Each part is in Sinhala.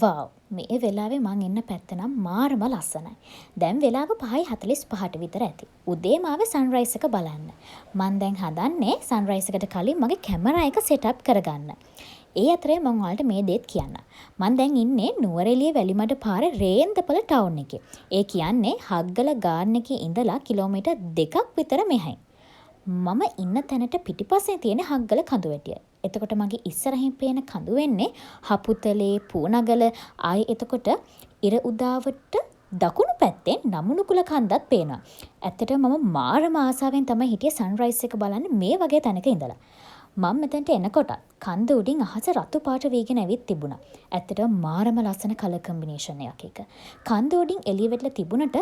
වව් මේ වෙලාවේ මං ඉන්න පැත්ත නම් මාරම ලස්සනයි. දැන් වෙලාව 5:45ට විතර ඇති. උදේම ආවේ සන්රයිස් එක බලන්න. මං දැන් හදන්නේ සන්රයිස් එකට කලින් මගේ කැමරා එක සෙට් අප් කරගන්න. ඒ අතරේ මං ඔයාලට මේ දේත් කියන්න. මං දැන් ඉන්නේ නුවරඑළිය වැලිමඩ පාරේ රේන්දපල ටවුන් එකේ. ඒ කියන්නේ හග්ගල ගාර්ඩන් එකේ ඉඳලා කිලෝමීටර් 2ක් විතර මෙහායි. මම ඉන්න තැනට පිටිපස්සේ තියෙන හග්ගල කඳුවැටිය. එතකොට මගේ ඉස්සරහින් පේන කඳු වෙන්නේ හපුතලේ පූනගල ආයේ එතකොට ඉර උදාවට දකුණු පැත්තෙන් නමුනුකුල කන්දත් පේනවා. ඇත්තටම මම මාරම ආසාවෙන් තමයි හිටියේ සන්රයිස් එක බලන්න මේ වගේ තැනක ඉඳලා. මම මෙතනට එනකොට කන්ද උඩින් අහස රතු පාට වීගෙන ඇවිත් තිබුණා. ඇත්තටම මාරම ලස්සන කලර් කම්බිනේෂන් එකක් එක. කන්ද උඩින් එළිය වැටලා තිබුණට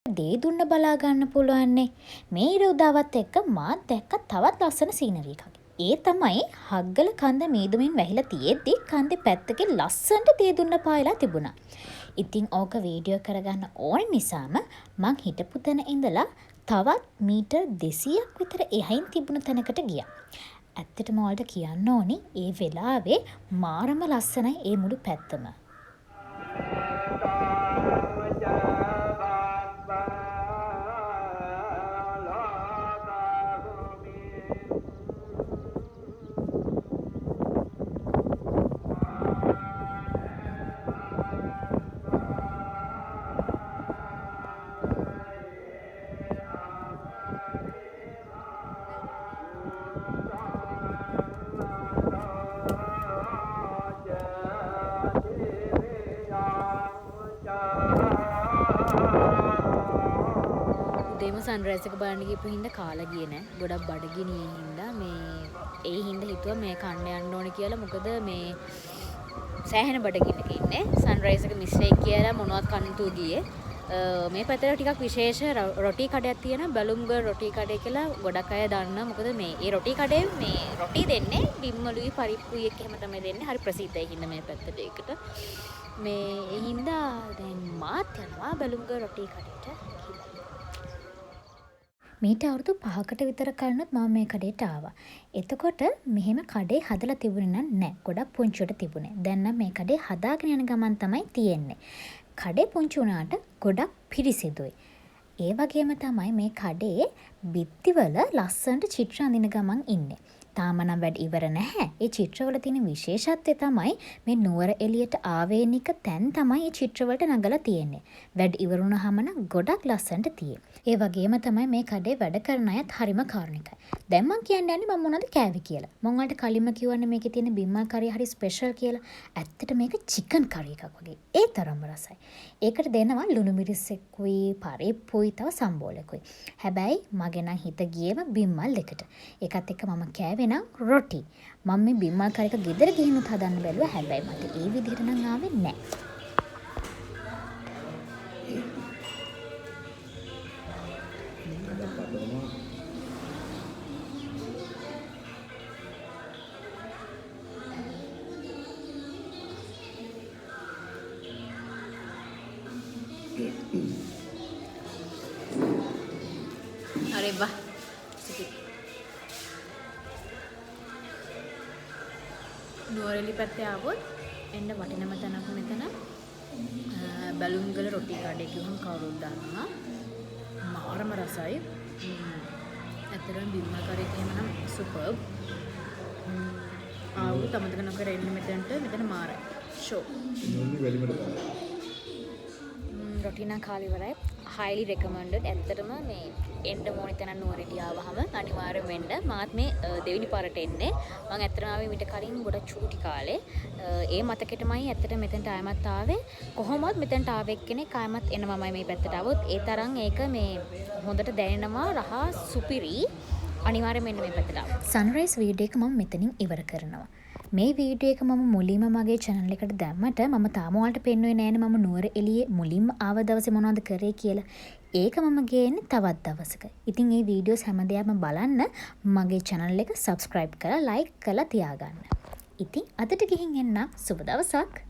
දේ දුන්න බලා ගන්න පුළුවන්නේ. මේ ඉර උදාවත් එක්ක මාත් දැක්ක තවත් ලස්සන සීනරි එකක්. ඒ තමයි හග්ගල කන්ද මීදුමින් වැහිලා තියෙද්දි කන්දේ පැත්තකින් ලස්සනට දේ දුන්න පායලා තිබුණා. ඉතින් ඕක වීඩියෝ කරගන්න ඕන නිසාම මං හිටපු තැන ඉඳලා තවත් මීටර් 200ක් විතර එහයින් තිබුණ තැනකට ගියා. ඇත්තටම ඔයාලට කියන්න ඕනි ඒ වෙලාවේ මාරම ලස්සනයි ඒ මුළු පැත්තම. උදේම සන්රයිස් එක බලන්න ගිහපු හින්දා කාලා ගියේ නෑ. ගොඩක් බඩගිනි හින්දා මේ ඒ හින්දා හිතුවා මේ කන්න යන්න ඕනේ කියලා. මොකද මේ සෑහෙන බඩගින්නක ඉන්නේ. සන්රයිස් එක මිස් වෙයි කියලා මොනවත් කන්න තු ගියේ. මේ පැත්තට ටිකක් විශේෂ රොටි කඩයක් තියෙන බැලුම්ගර් රොටි කඩේ කියලා ගොඩක් අය දන්නවා. මොකද මේ ඒ රොටි කඩේ මේ රොටි දෙන්නේ බිම්මලුයි පරිප්පුයි එක්ක එහෙම තමයි දෙන්නේ. හරි ප්‍රසිද්ධයි හින්දා මේ පැත්තට ඒකට. මේ ඒ හින්දා දැන් මාත් යනවා බැලුම්ගර් රොටි කඩේට. මීට අවුරුදු 5කට විතර කලිනුත් මම මේ කඩේට ආවා. එතකොට මෙහෙම කඩේ හදලා තිබුණේ නෑ. ගොඩක් පුංචිවට තිබුණේ. දැන් නම් මේ කඩේ හදාගෙන යන ගමන් තමයි තියෙන්නේ. කඩේ පුංචි වුණාට ගොඩක් පිරිසිදුයි. ඒ වගේම තමයි මේ කඩේ බිත්තිවල ලස්සනට චිත්‍ර අඳින ගමන් ඉන්නේ. තාම නම් වැඩ ඉවර නැහැ. ඒ චිත්‍රවල තියෙන විශේෂත්වය තමයි මේ නුවර එළියට ආවේනික තැන් තමයි මේ චිත්‍රවලට නගලා තියෙන්නේ. වැඩ ඉවර වුණාම නම් ගොඩක් ලස්සනට තියෙන්නේ. ඒ වගේම තමයි මේ කඩේ වැඩ කරන අයත් හරිම කාරුණිකයි. දැන් මම කියන්නේ මම මොනවද කෑවේ කියලා. මම ඔයාලට කලින්ම කිව්වනේ මේකේ තියෙන බිම්මල් කරි හරි ස්පෙෂල් කියලා. ඇත්තට මේක චිකන් කරි එකක් වගේ. ඒ තරම්ම රසයි. ඒකට දෙනවා ලුණු මිරිස් එක්කුයි, පරිප්පුයි, තව සම්බෝලකුයි. හැබැයි මගේ නම් හිත ගියේම බිම්මල් දෙකට. ඒකත් එක්ක මම කෑවේ නම් රොටි. මම මේ බිම්මල් කරි එක ගෙදර ගිහිනුත් හදන්න බැලුවා. හැබැයි මට ඒ විදිහට නම් ආවේ නැහැ. अरे वाह නුවරඑළිය පැත්තේ ආවොත් එන්න වටිනම තැනක් මෙතන බැලුම්ගල රොටි කඩේ කිව්වම කවුරුත් දන්නවා. මාරම රසයි. ඇත්තටම බිම්මල් කරේ කියනනම් සුපර්බ්. ආවුත් අමතක නොකර එන්න මෙතන මාරයි. ෂෝ. ඉන්නේ වැලිමඩ. රොටිනා කාලේ ඉවරයි. highly recommended. ඇත්තටම මේ එන්න ඕනේ තැන නුවරට ආවහම අනිවාර්යෙන් වෙන්න. මාත් මේ දෙවෙනි පාරට එන්නේ. මම ඇත්තටම ආවේ මීට කලින් ගොඩක් චූටි කාලේ. ඒ මතකෙටමයි ඇත්තට මෙතනට ආයමත් ආවේ. කොහොමවත් මෙතනට ආවෙ කෙනෙක් ආයමත් එනවමයි මේ පැත්තට આવොත්. ඒ තරම් ඒක මේ හොඳට දැනෙනවා රහ සුපිරි. අනිවාර්යෙන් මෙන්න මේ පැත්තට ආව. සන්රයිස් වීඩියෝ එක මම මෙතනින් ඉවර කරනවා. මේ වීඩියෝ එක මම මුලින්ම මගේ channel එකට දැම්මට මම තාම ඔයාලට පෙන්වුවේ නෑනේ මම නුවර එළියේ මුලින්ම ආව දවසේ මොනවද කරේ කියලා. ඒක මම ගේන්නේ තවත් දවසක. ඉතින් මේ වීඩියෝස් හැමදේම බලන්න මගේ channel එක subscribe කරලා like කරලා තියාගන්න. ඉතින් අදට ගිහින් එන්න සුබ දවසක්.